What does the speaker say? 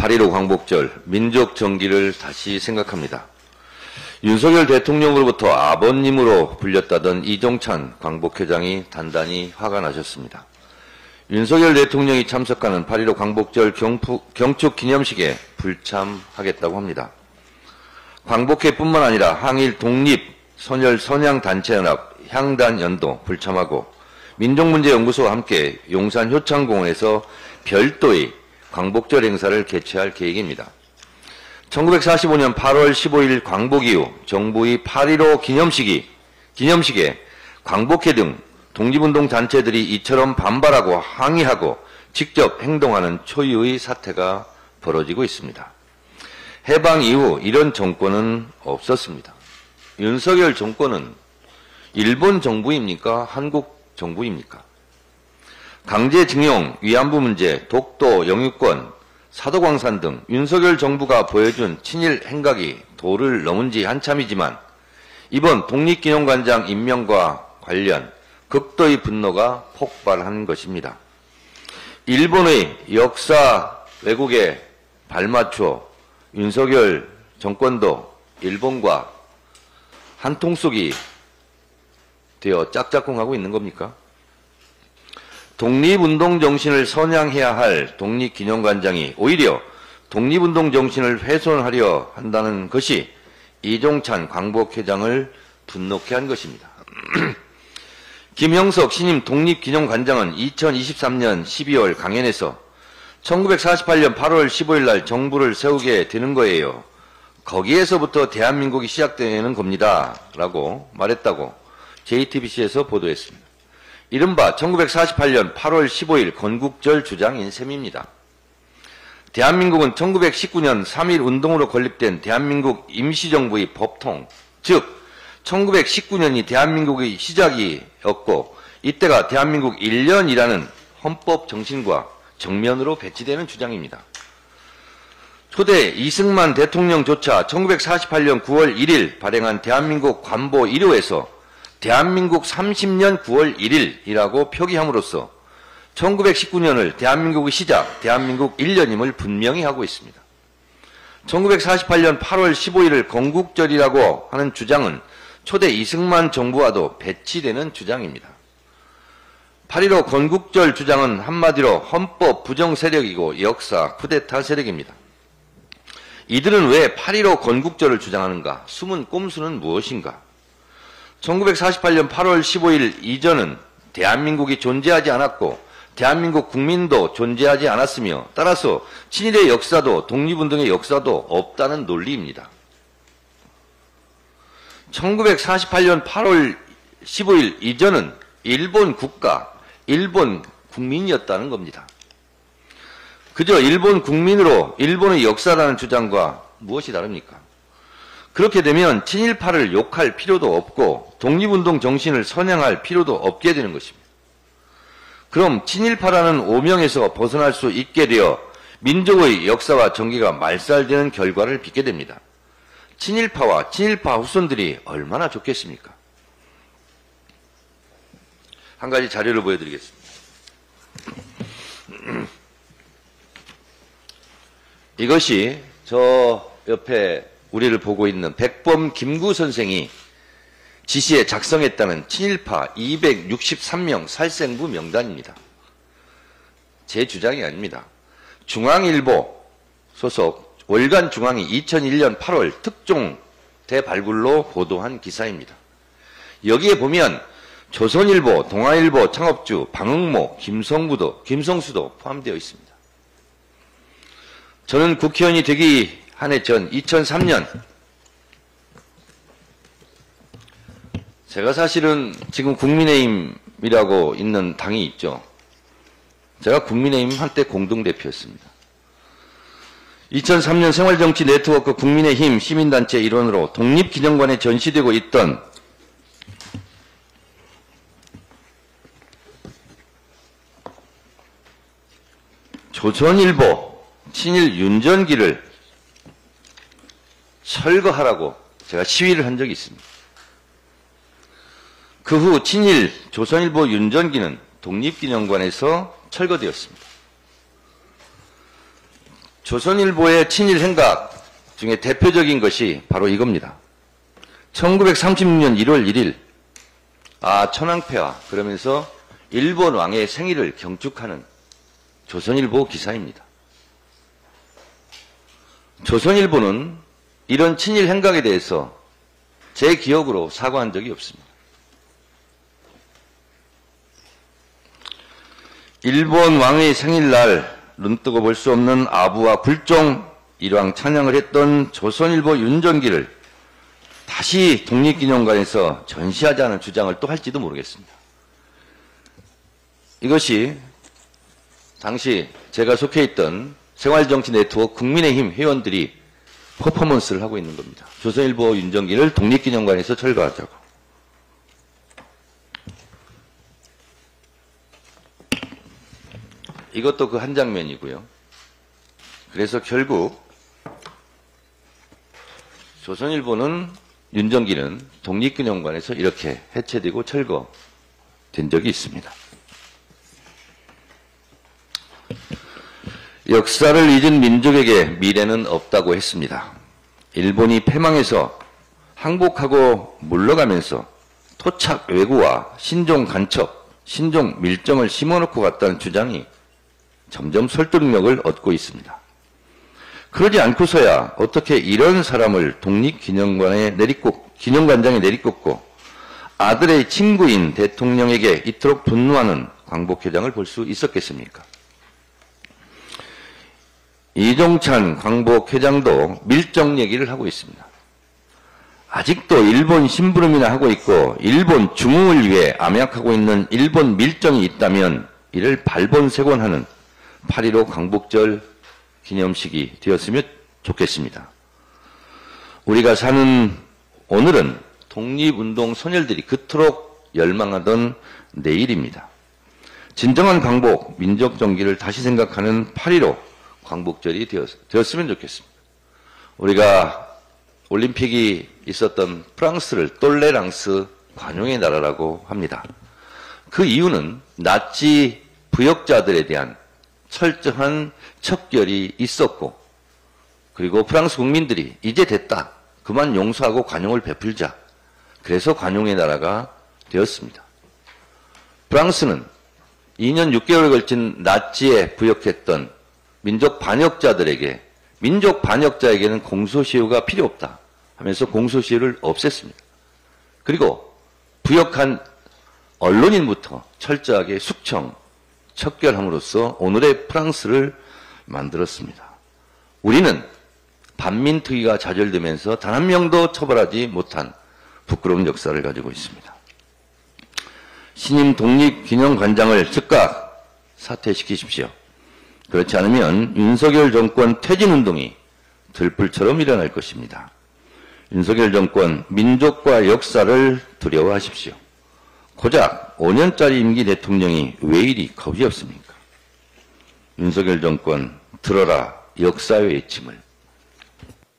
8.15 광복절 민족 정기를 다시 생각합니다. 윤석열 대통령으로부터 아버님으로 불렸다던 이종찬 광복회장이 단단히 화가 나셨습니다. 윤석열 대통령이 참석하는 8.15 광복절 경축 기념식에 불참하겠다고 합니다. 광복회뿐만 아니라 항일 독립 선열 선양단체연합 향단연도 불참하고 민족문제연구소와 함께 용산 효창공원에서 별도의 광복절 행사를 개최할 계획입니다. 1945년 8월 15일 광복 이후 정부의 8.15 기념식에 광복회 등 독립운동 단체들이 이처럼 반발하고 항의하고 직접 행동하는 초유의 사태가 벌어지고 있습니다. 해방 이후 이런 정권은 없었습니다. 윤석열 정권은 일본 정부입니까? 한국 정부입니까? 강제징용, 위안부 문제, 독도, 영유권, 사도광산 등 윤석열 정부가 보여준 친일 행각이 도를 넘은 지 한참이지만 이번 독립기념관장 임명과 관련 극도의 분노가 폭발한 것입니다. 일본의 역사 왜곡에 발맞춰 윤석열 정권도 일본과 한통속이 되어 짝짝꿍하고 있는 겁니까? 독립운동 정신을 선양해야 할 독립기념관장이 오히려 독립운동 정신을 훼손하려 한다는 것이 이종찬 광복회장을 분노케 한 것입니다. 김형석 신임 독립기념관장은 2023년 12월 강연에서 1948년 8월 15일 날 정부를 세우게 되는 거예요. 거기에서부터 대한민국이 시작되는 겁니다. 라고 말했다고 JTBC에서 보도했습니다. 이른바 1948년 8월 15일 건국절 주장인 셈입니다. 대한민국은 1919년 3.1 운동으로 건립된 대한민국 임시정부의 법통, 즉 1919년이 대한민국의 시작이었고 이때가 대한민국 1년이라는 헌법 정신과 정면으로 배치되는 주장입니다. 초대 이승만 대통령조차 1948년 9월 1일 발행한 대한민국 관보 1호에서 대한민국 30년 9월 1일이라고 표기함으로써 1919년을 대한민국의 시작, 대한민국 1년임을 분명히 하고 있습니다. 1948년 8월 15일을 건국절이라고 하는 주장은 초대 이승만 정부와도 배치되는 주장입니다. 8.15 건국절 주장은 한마디로 헌법 부정 세력이고 역사 쿠데타 세력입니다. 이들은 왜 8.15 건국절을 주장하는가? 숨은 꼼수는 무엇인가? 1948년 8월 15일 이전은 대한민국이 존재하지 않았고 대한민국 국민도 존재하지 않았으며 따라서 친일의 역사도 독립운동의 역사도 없다는 논리입니다. 1948년 8월 15일 이전은 일본 국가, 일본 국민이었다는 겁니다. 그저 일본 국민으로 일본의 역사라는 주장과 무엇이 다릅니까? 그렇게 되면 친일파를 욕할 필요도 없고 독립운동 정신을 선양할 필요도 없게 되는 것입니다. 그럼 친일파라는 오명에서 벗어날 수 있게 되어 민족의 역사와 정기가 말살되는 결과를 빚게 됩니다. 친일파와 친일파 후손들이 얼마나 좋겠습니까? 한 가지 자료를 보여드리겠습니다. 이것이 저 옆에 우리를 보고 있는 백범 김구 선생이 지시에 작성했다는 친일파 263명 살생부 명단입니다. 제 주장이 아닙니다. 중앙일보 소속 월간중앙이 2001년 8월 특종 대발굴로 보도한 기사입니다. 여기에 보면 조선일보, 동아일보 창업주 방응모, 김성수도 포함되어 있습니다. 저는 국회의원이 되기 한 해 전 2003년 제가 사실은 지금 국민의힘이라고 있는 당이 있죠. 제가 국민의힘 한때 공동대표였습니다. 2003년 생활정치 네트워크 국민의힘 시민단체 일원으로 독립기념관에 전시되고 있던 조선일보 친일 윤전기를 철거하라고 제가 시위를 한 적이 있습니다. 그 후 친일 조선일보 윤전기는 독립기념관에서 철거되었습니다. 조선일보의 친일 행각 중에 대표적인 것이 바로 이겁니다. 1936년 1월 1일 천황폐하 그러면서 일본 왕의 생일을 경축하는 조선일보 기사입니다. 조선일보는 이런 친일 행각에 대해서 제 기억으로 사과한 적이 없습니다. 일본 왕의 생일날 눈뜨고 볼 수 없는 아부와 불종 일왕 찬양을 했던 조선일보 윤정기를 다시 독립기념관에서 전시하자는 주장을 또 할지도 모르겠습니다. 이것이 당시 제가 속해 있던 생활정치네트워크 국민의힘 회원들이 퍼포먼스를 하고 있는 겁니다. 조선일보 윤정기를 독립기념관에서 철거하자고. 이것도 그 한 장면이고요. 그래서 결국 조선일보는 윤정기는 독립기념관에서 이렇게 해체되고 철거된 적이 있습니다. 역사를 잊은 민족에게 미래는 없다고 했습니다. 일본이 패망해서 항복하고 물러가면서 토착 왜구와 신종 간첩, 신종 밀정을 심어놓고 갔다는 주장이 점점 설득력을 얻고 있습니다. 그러지 않고서야 어떻게 이런 사람을 독립기념관장에 내리꽂고 아들의 친구인 대통령에게 이토록 분노하는 광복회장을 볼 수 있었겠습니까? 이종찬 광복회장도 밀정 얘기를 하고 있습니다. 아직도 일본 심부름이나 하고 있고 일본 중흥을 위해 암약하고 있는 일본 밀정이 있다면 이를 발본색원하는 8.15 광복절 기념식이 되었으면 좋겠습니다. 우리가 사는 오늘은 독립운동 소녀들이 그토록 열망하던 내일입니다. 진정한 광복, 민족 정기를 다시 생각하는 8.15 광복절이 되었으면 좋겠습니다. 우리가 올림픽이 있었던 프랑스를 똘레랑스 관용의 나라라고 합니다. 그 이유는 나치 부역자들에 대한 철저한 척결이 있었고 그리고 프랑스 국민들이 이제 됐다. 그만 용서하고 관용을 베풀자. 그래서 관용의 나라가 되었습니다. 프랑스는 2년 6개월에 걸친 나치에 부역했던 민족 반역자들에게 민족 반역자에게는 공소시효가 필요 없다 하면서 공소시효를 없앴습니다. 그리고 부역한 언론인부터 철저하게 숙청, 척결함으로써 오늘의 프랑스를 만들었습니다. 우리는 반민특위가 좌절되면서 단 한 명도 처벌하지 못한 부끄러운 역사를 가지고 있습니다. 신임 독립기념관장을 즉각 사퇴시키십시오. 그렇지 않으면 윤석열 정권 퇴진운동이 들불처럼 일어날 것입니다. 윤석열 정권 민족과 역사를 두려워하십시오. 고작 5년짜리 임기 대통령이 왜 이리 겁이 없습니까? 윤석열 정권 들어라 역사의 외침을.